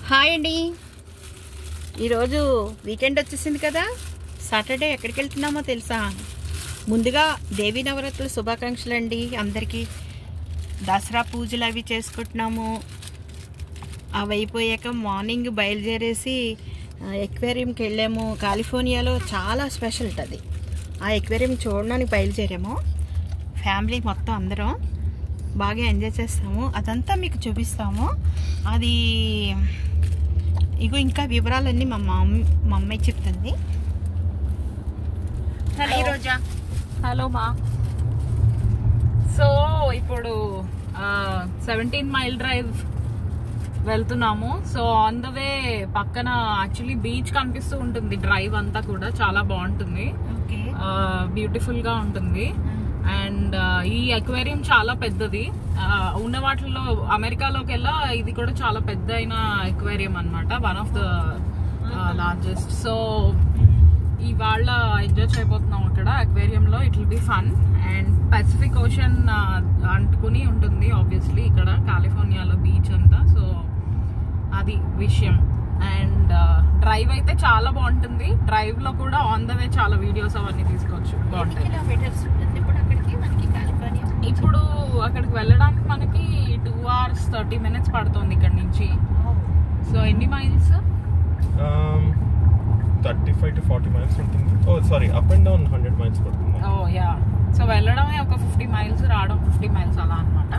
Hi అండి, ఈరోజు weekend వచ్చేసింది కదా. సాటర్డే ఎక్కడికి వెళ్తున్నామో తెలుసా? ముందుగా దేవీ నవరాత్రుల శుభాకాంక్షలు అండి అందరికీ. దసరా పూజలు అవి చేసుకుంటున్నాము. అవి అయిపోయాక మార్నింగ్ బయలుదేరేసి ఎక్వేరియంకి వెళ్ళాము. కాలిఫోర్నియాలో చాలా స్పెషల్ అది. ఆ ఎక్వేరియం చూడడానికి బయలుదేరాము. ఫ్యామిలీ మొత్తం అందరం బాగా ఎంజాయ్ చేస్తాము. అదంతా మీకు చూపిస్తాము. అది ఇగో ఇంకా వివరాలన్నీ మా అమ్మాయి చెప్తుంది. హలో రోజా. హలో మా. సో ఇప్పుడు 17 మైల్ డ్రైవ్ వెళ్తున్నాము. సో ఆన్ ద వే పక్కన యాక్చువల్లీ బీచ్ కనిపిస్తూ ఉంటుంది. డ్రైవ్ అంతా కూడా చాలా బాగుంటుంది, బ్యూటిఫుల్ గా ఉంటుంది. అండ్ ఈ అక్వేరియం చాలా పెద్దది. ఉన్న వాటిల్లో అమెరికాలోకి వెళ్ళా ఇది కూడా చాలా పెద్ద అయిన అక్వేరియం అనమాట, one of the largest. So ఇవాళ ఎంజాయ్ చేయబోతున్నాం అక్కడ అక్వేరియం లో. It will be fun. And Pacific ocean అంటుకుని ఉంటుంది ఆబ్వియస్లీ ఇక్కడ కాలిఫోర్నియాలో బీచ్ అంతా. సో అది విషయం. అండ్ డ్రైవ్ అయితే చాలా బాగుంటుంది. డ్రైవ్ లో కూడా ఆన్ ద వే చాలా వీడియోస్ అవన్నీ తీసుకోవచ్చు. బాగుంటుంది. ఇప్పుడు అక్కడికి వెళ్ళడానికి మనకి 2 hours 30 minutes పడుతుంది ఇక్కడ నుంచి. సో ఎన్ని మైల్స్? 35 to 40 miles ఉంటుంది. Sorry, up and down 100 miles పడుతుంది. యా. సో వెళ్ళడమే ఒక 50 miles, రావడం 50 miles అలా అనమాట.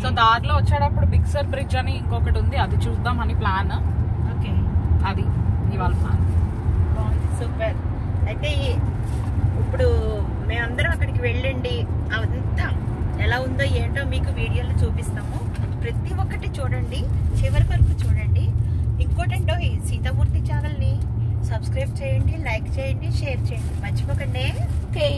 సో దారిలో వచ్చేటప్పుడు బిక్సర్ బ్రిడ్జ్ అని ఇంకొకటి ఉంది, అది చూద్దామని ప్లాన్. అది ఇవాళ ప్లాన్. సూపర్. అయితే ఇప్పుడు మేమందరం అక్కడికి వెళ్ళండి, అదంతా ఎలా ఉందో ఏంటో మీకు వీడియోలో చూపిస్తాము. ప్రతి ఒక్కటి చూడండి, చివరి వరకు చూడండి. ఇంకోటంటో ఈ సీతామూర్తి ఛానల్ని సబ్స్క్రైబ్ చేయండి, లైక్ చేయండి, షేర్ చేయండి, మర్చిపోకండి. ఓకే.